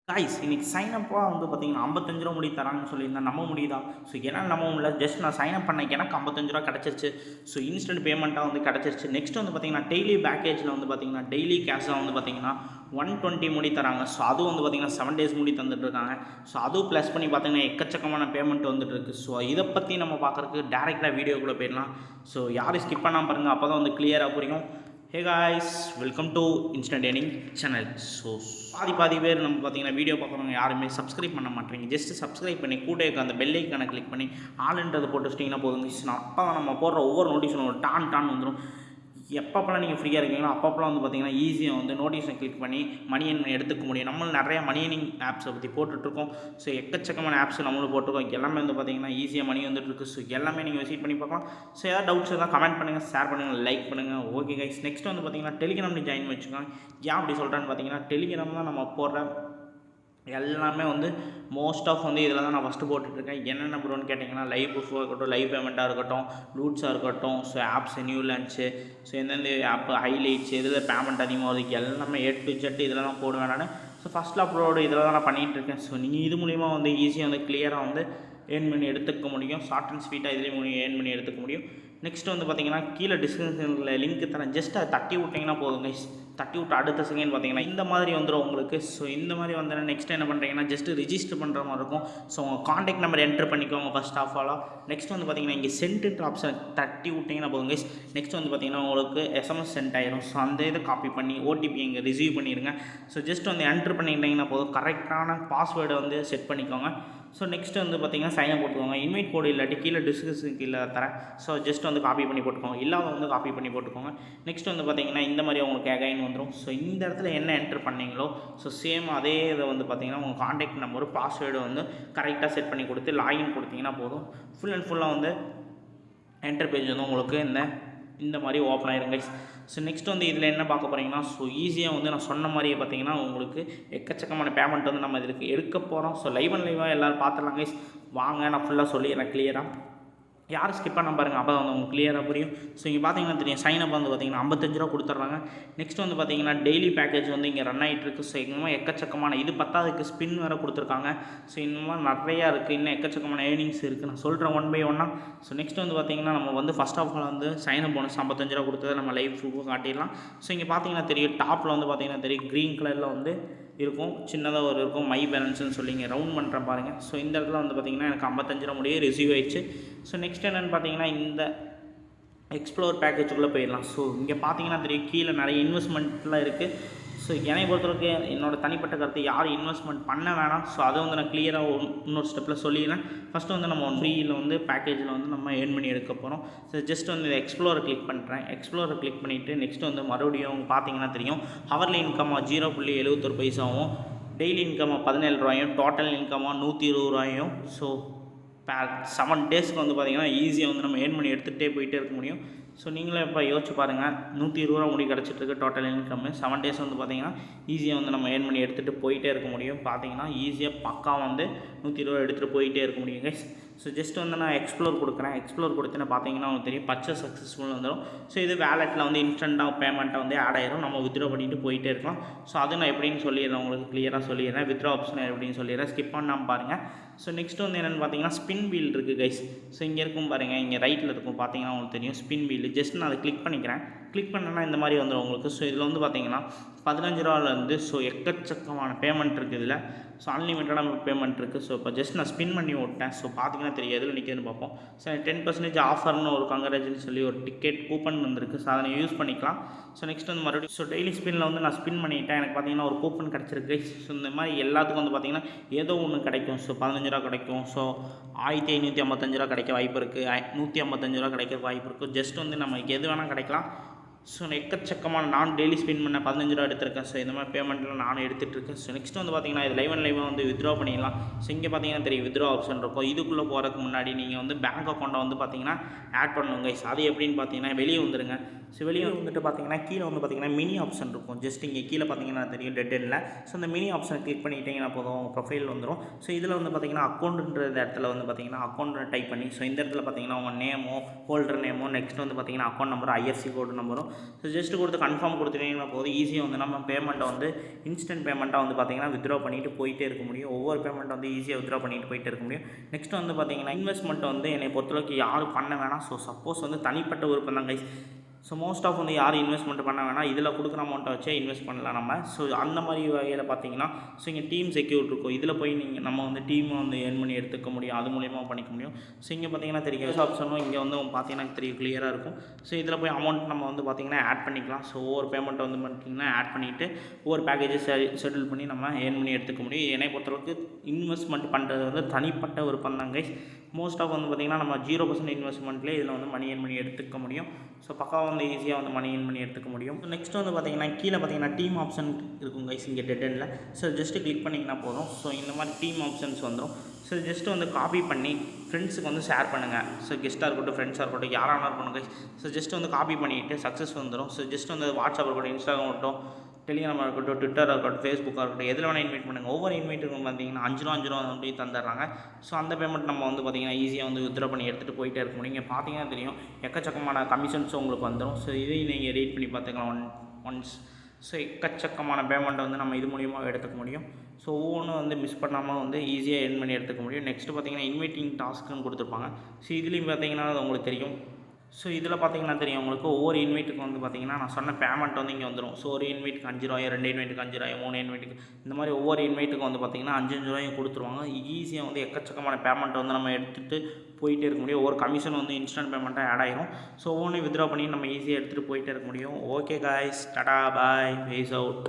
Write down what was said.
Guys இன்னைக்கு sign அப்பாக வந்து பார்த்தீங்கன்னா 55 ரூபா முடி தராங்கன்னு சொல்லியிருந்தேன். நம்ப முடியுதா? ஸோ என்னால் நம்ப முடியல. ஜஸ்ட் நான் சைன் அப் பண்ணேன், எனக்கு 55 ரூபா கிடச்சிருச்சு. ஸோ இன்ஸ்டன்ட் பேமெண்ட்டாக வந்து கிடச்சிருச்சு. நெக்ஸ்ட் வந்து பார்த்தீங்கன்னா டெய்லி பேக்கேஜில் வந்து பார்த்தீங்கன்னா டெய்லி கேஷாக வந்து பார்த்தீங்கன்னா 120 முடி தராங்க. ஸோ அதுவும் வந்து பார்த்தீங்கன்னா 7 டேஸ் முடி தந்துட்டு இருக்காங்க. ஸோ அதுவும் ப்ளஸ் பண்ணி பார்த்தீங்கன்னா எக்கச்சக்கமான பேமெண்ட் வந்துட்டு இருக்கு. ஸோ இதை பற்றி நம்ம பார்க்குறதுக்கு டேரெக்டாக வீடியோக்குள்ளே போயிடலாம். ஸோ யாரும் ஸ்கிப் பண்ணாமல் பாருங்கள், அப்போ தான் வந்து கிளியராக புரியும். Hey guys, welcome to instant earning channel. So பாதி பேர் நம்ம பார்த்தீங்கன்னா வீடியோ பார்க்குறவங்க யாருமே சப்ஸ்கிரைப் பண்ண மாட்டேங்க. ஜஸ்ட் சப்ஸ்கிரைப் பண்ணி கூட இருக்க அந்த பெல் ஐக்கானை கிளிக் பண்ணி ஆளுன்றதை போட்டு வச்சிட்டிங்கன்னா போதுங்க. அப்போ தான் நம்ம போடுற ஒவ்வொரு நோட்டிஃபிகேஷன் ஒரு டான் வந்துடும். எப்பப்போலாம் நீங்கள் ஃப்ரீயாக இருக்கீங்களோ அப்பப்போலாம் வந்து பார்த்தீங்கன்னா ஈஸியாக வந்து நோட்டிஃபிகேஷன் கிளிக் பண்ணி மணி ஏர்ன் எடுத்துக்க முடியும். நம்மளும் நிறையா மணி ஏர்னிங் ஆப்ஸை பற்றி போட்டுட்ருக்கோம். ஸோ எக்கச்சக்கமான ஆப்ஸ் நம்மளும் போட்டிருக்கோம். எல்லாமே வந்து பார்த்தீங்கன்னா ஈஸியாக மணி வந்துட்டுருக்கு. ஸோ எல்லாமே நீங்கள் விசிட் பண்ணி பார்க்கலாம். ஸோ ஏதாவது டவுட்ஸ் எதாவது கமெண்ட் பண்ணுங்கள், ஷேர் பண்ணுங்கள், லைக் பண்ணுங்கள். ஓகே கைஸ், நெக்ஸ்ட் வந்து பார்த்தீங்கன்னா டெலிகிராமில் ஜாயின் வச்சுக்கோங்க. ஏன் அப்படி சொல்கிறேன்னு பார்த்தீங்கன்னா டெலிகிராம் தான் நம்ம போடுற எல்லாமே வந்து மோஸ்ட் ஆஃப் வந்து இதில் தான் நான் ஃபஸ்ட்டு போட்டுட்ருக்கேன். என்னென்ன ப்ரோன்னு கேட்டிங்கன்னா லைவ் ப்ரூஃபாக இருக்கட்டும், லைவ் பேமெண்ட்டாக இருக்கட்டும், ரூட்ஸாக இருக்கட்டும், so apps new launch, so எந்தெந்த ஆப் ஹைலைட்ஸ், இதில் பேமெண்ட் அதிகமாக வருது எல்லாமே A to Z இதில் தான் போடுவேன் நான். ஸோ ஃபஸ்ட் அப்லோடு இதில் தான் நான் பண்ணிகிட்ருக்கேன். ஸோ நீங்கள் இது மூலிமா வந்து ஈஸியாக வந்து கிளியராக வந்து ஏர்ன் பண்ணி எடுத்துக்க முடியும். ஷார்ட் அண்ட் ஸ்வீட்டாக இதுலேயும் ஏர்ன் பண்ணி எடுத்துக்க முடியும். நெக்ஸ்ட் வந்து பார்த்தீங்கன்னா கீழே டிஸ்கிரிப்ஷனில் லிங்க் தரேன். ஜஸ்ட் அதை தட்டி விட்டிங்கன்னா போதும் கைஸ். தட்டி விட்டு அடுத்த செகண்ட் பார்த்தீங்கன்னா இந்த மாதிரி வந்துடும் உங்களுக்கு. ஸோ இந்த மாதிரி வந்தோன்னா நெக்ஸ்ட் என்ன பண்ணுறீங்கன்னா ஜஸ்ட்டு ரிஜிஸ்டர் பண்ணுற மாதிரி இருக்கும். ஸோ உங்கள் காண்டாக்ட் நம்பர் என்ட்ரு பண்ணிக்கோங்க ஃபஸ்ட் ஆஃப் ஆலாக. நெக்ஸ்ட் வந்து பார்த்தீங்கன்னா இங்கே சென்ட்ன்ற ஆப்ஷன் தட்டி விட்டிங்கன்னா போதும் கைஸ். நெக்ஸ்ட் வந்து பார்த்தீங்கன்னா உங்களுக்கு SMS சென்ட் ஆயிரும். ஸோ அந்த இதை காப்பி பண்ணி OTP இங்கே ரிசீவ் பண்ணிடுங்க. ஸோ ஜஸ்ட் வந்து என்ட்ரு பண்ணிட்டீங்கன்னா போதும். கரெக்டான பாஸ்வேர்டை வந்து செட் பண்ணிக்கோங்க. ஸோ நெக்ஸ்ட் வந்து பார்த்தீங்கன்னா சைன் அப் போட்டுக்கோங்க. இன்வைட் கோடு இல்லாட்டி கீழே டிஸ்கிரிப்ஷன் கீழே தரேன். ஸோ ஜஸ்ட் வந்து காப்பி பண்ணி போட்டுக்கோங்க. இல்லாத வந்து காப்பி பண்ணி போட்டுக்கோங்க. நெக்ஸ்ட் வந்து பார்த்தீங்கன்னா இந்த மாதிரி உங்களுக்கு அகைன் வந்துடும். ஸோ இந்த இடத்துல என்ன என்ட்ரு பண்ணீங்களோ ஸோ சேம் அதே இதை வந்து பார்த்தீங்கன்னா உங்கள் காண்டாக்ட் நம்பர் பாஸ்வேர்டு வந்து கரெக்டாக செட் பண்ணி கொடுத்து லாகின் கொடுத்தீங்கன்னா போதும். ஃபுல் அண்ட் ஃபுல்லாக வந்து என்டர் பேஜ் வந்து உங்களுக்கு இந்த மாதிரி ஓப்பன் ஆயிரும் கைஸ். ஸோ நெக்ஸ்ட் வந்து இதில் என்ன பார்க்க போகிறீங்கன்னா ஸோ ஈஸியாக வந்து நான் சொன்ன மாதிரியே பார்த்தீங்கன்னா உங்களுக்கு எக்கச்சக்கமான பேமெண்ட் வந்து நம்ம இதுக்கு எடுக்க போகிறோம். ஸோ லைவ் அண்ட் லைவாக எல்லோரும் பார்த்துடலாம் கைஸ். வாங்க நான் ஃபுல்லாக சொல்லிடுறேன் கிளியராக. யாரும் ஸ்கிப் பண்ண பாருங்கள், அப்போ வந்து உங்களுக்கு கிளியராக புரியும். ஸோ இங்கே பார்த்தீங்கன்னா தெரியும் சைன் அப் வந்து பார்த்தீங்கன்னா 55 ரூபா கொடுத்துட்றாங்க. நெக்ஸ்ட் வந்து பார்த்தீங்கன்னா டெய்லி பேக்கேஜ் வந்து இங்கே ரன் ஆகிட்டு இருக்குது. ஸோ இன்னும் எக்கச்சக்கமான இது பத்தாவதுக்கு ஸ்பின் வேறு கொடுத்துருக்காங்க. ஸோ இன்னும் நிறையா இருக்குது, இன்னும் எக்கச்சக்கமான ஏர்னிங்ஸ் இருக்குது. நான் சொல்கிறேன் ஒன் பை ஒன்னாக. ஸோ நெக்ஸ்ட் வந்து பார்த்தீங்கன்னா நம்ம வந்து ஃபஸ்ட் ஆஃப் ஆல் வந்து சைன் அப் போனஸ் 55 ரூபா கொடுத்தது நம்ம லைவ் ப்ரூஃபாக காட்டிடலாம். ஸோ இங்கே பார்த்தீங்கன்னா தெரியும் டாப்பில் வந்து பார்த்தீங்கன்னா தெரியும் க்ரீன் கலரில் வந்து இருக்கும், சின்னதாக ஒரு இருக்கும் மை பேலன்ஸ்னு சொல்லி இங்கே ரவுண்ட் பண்ணுறேன் பாருங்கள். ஸோ இந்த இடத்துல வந்து பார்த்திங்கன்னா எனக்கு 55 ரூபா முடியே ரிசீவ் ஆயிடுச்சு. ஸோ நெக்ஸ்ட் என்னென்னு பார்த்தீங்கன்னா இந்த எக்ஸ்ப்ளோர் பேக்கேஜுக்குள்ளே போயிடலாம். ஸோ இங்கே பார்த்தீங்கன்னா தெரியும் கீழே நிறைய இன்வெஸ்ட்மெண்ட்லாம் இருக்குது. ஸோ என்னை பொறுத்தவரைக்கு என்னோடய தனிப்பட்ட கருத்து யாரும் இன்வெஸ்ட்மெண்ட் பண்ண வேணாம். ஸோ அதை வந்து நான் கிளியராக இன்னொரு ஸ்டெப்பில் சொல்லிடுறேன். ஃபஸ்ட்டு வந்து நம்ம ஃப்ரீயில் வந்து பேக்கேஜில் வந்து நம்ம ஏர்ன் பண்ணி எடுக்க போகிறோம். ஸோ ஜஸ்ட் வந்து இதை எக்ஸ்ப்ளோரை கிளிக் பண்ணுறேன். எக்ஸ்ப்ளோரை கிளிக் பண்ணிவிட்டு நெக்ஸ்ட் வந்து மறுபடியும் பார்த்தீங்கன்னா தெரியும் ஹவர்லி இன்கம் 0.71 பைசாவும், டெய்லி இன்கம் 17 ரூபாயும், டோட்டல் இன்கம் 120 ரூபாயும். ஸோ 7 டேஸ்க்கு வந்து பார்த்திங்கன்னா ஈஸியாக வந்து நம்ம ஏர்ன் பண்ணி எடுத்துகிட்டே போயிட்டே இருக்க முடியும். ஸோ நீங்களே இப்போ யோசிச்சு பாருங்கள், 120 ரூபா முடி கிடச்சிட்ருக்கு டோட்டல் இன்கம். 7 டேஸ் வந்து பார்த்திங்கன்னா ஈஸியாக வந்து நம்ம ஏர்ன் பண்ணி எடுத்துகிட்டு போயிட்டே இருக்க முடியும். பார்த்தீங்கன்னா ஈஸியாக பக்கா வந்து 120 ரூபா எடுத்துகிட்டு போயிட்டே இருக்க முடியும் கைஸ். ஸோ ஜஸ்ட் வந்து நான் எக்ஸ்ப்ளோர் கொடுக்குறேன். எக்ஸ்ப்ளோர் கொடுத்தேன்னு பார்த்தீங்கன்னா உங்களுக்கு தெரியும் பச்சை சக்ஸஸ்ஃபுல் வந்துடும். ஸோ இது வேலெட்டில் வந்து இன்ஸ்டண்ட்டாக பேமெண்ட்டை வந்து ஆட் ஆயிரும். நம்ம வித்ட்ரா பண்ணிட்டு போயிட்டே இருக்கலாம். ஸோ அது நான் எப்படின்னு சொல்லிடுறேன், உங்களுக்கு கிளியராக சொல்லிடுறேன். வித்ட்ரா ஆப்ஷன் எப்படின்னு சொல்லிடுறேன், ஸ்கிப் பண்ணாமல் பாருங்கள். ஸோ நெக்ஸ்ட் வந்து என்னென்னு பார்த்தீங்கன்னா ஸ்பின் வீல் இருக்குது கைஸ். ஸோ இங்கே இருக்கும் பாருங்கள், இங்கே ரைட்டில் இருக்கும் பார்த்தீங்கன்னா உங்களுக்கு தெரியும் ஸ்பின் வீல். ஜஸ்ட் நான் அதை கிளிக் பண்ணிக்கிறேன். கிளிக் பண்ணேன்னா இந்த மாதிரி வந்துடும் உங்களுக்கு. ஸோ இதில் வந்து பார்த்தீங்கன்னா 15 ரூபாலேருந்து ஸோ எக்கச்சக்கமான பேமெண்ட் இருக்குது இதில். ஸோ அன்லிமிட்டடான பேமெண்ட் இருக்குது. ஸோ இப்போ ஜஸ்ட் நான் ஸ்பின் பண்ணி விட்டேன். ஸோ பார்த்தீங்கன்னா தெரியும் எதில் நிற்கிதுன்னு பார்ப்போம். ஸோ 10% ஆஃபர்னு ஒரு கங்க்ராச்சுன்னு சொல்லி ஒரு டிக்கெட் கூப்பன் வந்திருக்கு. ஸோ அதை யூஸ் பண்ணிக்கலாம். ஸோ நெக்ஸ்ட் வந்து மறுபடியும் ஸோ டெய்லி ஸ்பின்னில் வந்து நான் ஸ்பின் பண்ணிவிட்டேன். எனக்கு பார்த்தீங்கன்னா ஒரு கூப்பன் கிடச்சிருக்கு. ஸோ இந்த மாதிரி எல்லாத்துக்கும் வந்து பார்த்திங்கன்னா ஏதோ ஒன்று கிடைக்கும். ஸோ 15 ரூபா கிடைக்கும். ஸோ 1555 ரூபா கிடைக்க வாய்ப்பு இருக்குது. 155 ரூபா கிடைக்க வாய்ப்பு இருக்குது. ஜஸ்ட் வந்து நமக்கு எது வேணால் கிடைக்கலாம். ஸோ எக்கச்சக்கமான நான் டெய்லி ஸ்பெண்ட் பண்ண 15 ரூபா எடுத்திருக்கேன். ஸோ இந்த மாதிரி பேமெண்ட்லாம் நானும் எடுத்துகிட்ருக்கேன். ஸோ நெக்ஸ்ட் வந்து பார்த்திங்கன்னா இது லைவ் அண்ட் லைவாக வந்து வித்ட்ரா பண்ணிடலாம். ஸோ இங்கே பார்த்தீங்கன்னா தெரியும் வித்ட்ரா ஆப்ஷன் இருக்கும். இதுக்குள்ளே போகிறதுக்கு முன்னாடி நீங்கள் வந்து பேங்க் அக்கௌண்ட்டை வந்து பார்த்திங்கன்னா ஆட் பண்ணுங்க. அது எப்படின்னு பார்த்தீங்கன்னா வெளியே வந்துடுங்க. ஸோ வெளியே வந்துட்டு பார்த்தீங்கன்னா கீழே வந்து பார்த்திங்கன்னா மினி ஆப்ஷன் இருக்கும். ஜஸ்ட் இங்கே கீழே பார்த்தீங்கன்னா தெரியும் டெட் எண்டில். ஸோ இந்த மினி ஆப்ஷனை கிளிக் பண்ணிட்டீங்கன்னா போதும் ப்ரொஃபைல் வந்துடும். ஸோ இதில் வந்து பார்த்திங்கன்னா அக்கௌண்ட்டுன்ற இடத்துல வந்து பார்த்திங்கன்னா அக்கௌண்ட்டை டைப் பண்ணி ஸோ இந்த இடத்துல பார்த்திங்கன்னா உங்கள் நேமோ ஹோல்டர் நேமோ நெக்ஸ்ட் வந்து பார்த்திங்கன்னா அக்கௌண்ட் நம்பரும் IFSC கோடு நம்பரும் ஸோ ஜஸ்ட் கொடுத்து கன்ஃபார்ம் கொடுத்துட்டீங்கன்னா போதும், ஈஸியாக வந்து நம்ம பேமெண்ட்டை வந்து இன்ஸ்டன்ட் பேமெண்ட்டாக வந்து பார்த்திங்கன்னா வித்ட்ரா பண்ணிட்டு போயிட்டே இருக்க முடியும். ஒவ்வொரு பேமெண்ட்டை வந்து ஈஸியாக வித்ட்ரா பண்ணிட்டு போயிட்டே இருக்க முடியும். நெக்ஸ்ட் வந்து பார்த்திங்கன்னா இன்வெஸ்ட்மெண்ட் வந்து என்னை பொறுத்தளவுக்கு யாரும் பண்ண வேணாம். ஸோ சப்போஸ் வந்து தனிப்பட்ட விருப்பம் தான் கைஸ். ஸோ மோஸ்ட் ஆஃப் வந்து யாரும் இன்வெஸ்ட்மெண்ட் பண்ண வேணாம், இதில் கொடுக்குற அமௌண்ட்டை வச்சே இன்வெஸ்ட் பண்ணலாம் நம்ம. ஸோ அந்த மாதிரி வகையில் பார்த்தீங்கன்னா ஸோ இங்கே டீம் செக்யூர் இருக்கும், இதில் போய் நம்ம வந்து டீமை வந்து ஏர்ன் பண்ணி எடுத்துக்க முடியும், அது மூலியமாக பண்ணிக்க முடியும். ஸோ இங்கே பார்த்தீங்கன்னா தெரியும் ஆப்ஷனும் இங்கே வந்து பார்த்தீங்கன்னா தெரியும் கிளியராக இருக்கும். ஸோ இதில் போய் அமௌண்ட் நம்ம வந்து பார்த்திங்கன்னா ஆட் பண்ணிக்கலாம். ஸோ ஒவ்வொரு பேமெண்ட்டை வந்து பார்த்திங்கன்னா ஆட் பண்ணிவிட்டு ஒவ்வொரு பேக்கேஜஸ் செட்டில் பண்ணி நம்ம ஏர்ன் பண்ணி எடுத்துக்க முடியும். என்னை பொறுத்தளவுக்கு இன்வெஸ்ட்மெண்ட் பண்ணுறது வந்து தனிப்பட்ட ஒரு பந்தாங்க. மோஸ்ட் ஆஃப் வந்து பார்த்திங்கன்னா நம்ம 0% இன்வெஸ்ட்மெண்ட்லேயே இதில் வந்து மணி ஏர்ன் பண்ணி எடுத்துக்க முடியும். ஸோ பக்காவாக வந்து ஈஸியாக வந்து மணி ஏர்ன் பண்ணி எடுத்துக்க முடியும். ஸோ நெக்ஸ்ட் வந்து பார்த்திங்கன்னா கீழே பார்த்திங்கன்னா டீம் ஆப்ஷன் இருக்கும் கைஸ், இங்கே டெட் எண்டில். ஸோ ஜஸ்ட்டு கிளிக் பண்ணிங்கன்னா போதும். ஸோ இந்த மாதிரி டீம் ஆப்ஷன்ஸ் வந்துடும். ஸோ ஜஸ்ட்டு வந்து காப்பி பண்ணி ஃப்ரெண்ட்ஸுக்கு வந்து ஷேர் பண்ணுங்கள். ஸோ கெஸ்ட்டாக இருக்கட்டும், ஃப்ரெண்ட்ஸாக இருக்கட்டும், யாராக இருக்கணும் கைஸ். ஸோ ஜஸ்ட்டு வந்து காப்பி பண்ணிவிட்டு சக்ஸஸ் வந்துடும். ஸோ ஜஸ்ட் வந்து வாட்ஸ்அப் இருக்கட்டும், இன்ஸ்டாகிராம் இருக்கட்டும், டெலிகிராம் இருக்கட்டும், ட்விட்டர் இருக்கட்டும், ஃபேஸ்புக்காக இருக்கட்டும், எதில் வேணால் இன்வைட் பண்ணுங்கள். ஒவ்வொரு இன்வைட்டுக்கும் பார்த்தீங்கன்னா 5 ரூபா அப்படி தந்துடுறாங்க. ஸோ அந்த பேமெண்ட் நம்ம வந்து பார்த்திங்கன்னா ஈஸியாக வந்து வித்ட்ரா பண்ணி எடுத்துகிட்டு போயிட்டே இருக்க முடியும். இங்கே பார்த்தீங்கன்னா தெரியும் எக்கச்சக்கமான கமிஷன்ஸும் உங்களுக்கு வந்துடும். ஸோ இதையும் நீங்கள் ரீட் பண்ணி பார்த்துக்கலாம் ஒன்ஸ். ஸோ எக்கச்சக்கமான பேமெண்ட்டை வந்து நம்ம இது மூலியமாக எடுத்துக்க முடியும். ஸோ ஒவ்வொன்றும் வந்து மிஸ் பண்ணாமல் வந்து ஈஸியாக எர்ன் பண்ணி எடுத்துக்க முடியும். நெக்ஸ்ட்டு பார்த்திங்கன்னா இன்வைட்டிங் டாஸ்க்குன்னு கொடுத்துருப்பாங்க. ஸோ இதுலேயும் பார்த்திங்கன்னா அது உங்களுக்கு தெரியும். ஸோ இதில் பார்த்தீங்கன்னா தெரியும் உங்களுக்கு ஒவ்வொரு இன்வைட்டுக்கு வந்து பார்த்திங்கன்னா நான் சொன்ன பேமெண்ட் வந்து இங்கே வந்துடும். ஸோ ஒரு இன்வைட்டுக்கு 5 ரூபாய், 2 இன்வைட்டுக்கு 5 ரூபாய், 3 இன்வைட்டுக்கு இந்த மாதிரி ஒவ்வொரு இன்வைட்டுக்கு வந்து பார்த்திங்கன்னா 5 ரூபாயும் கொடுத்துருவாங்க. ஈஸியாக வந்து எக்கச்சக்கமான பேமெண்ட் வந்து நம்ம எடுத்துகிட்டு போயிட்டே இருக்க முடியும். ஒவ்வொரு கமிஷன் வந்து இன்ஸ்டன்ட் பேமெண்ட்டாக ஆட் ஆகிரும். ஸோ ஒவ்வொன்றும் வித்ட்ரா பண்ணி நம்ம ஈஸியாக எடுத்துகிட்டு போயிட்டே இருக்க முடியும். ஓகே காய்ஸ், டாடா பாய், பீஸ் அவுட்.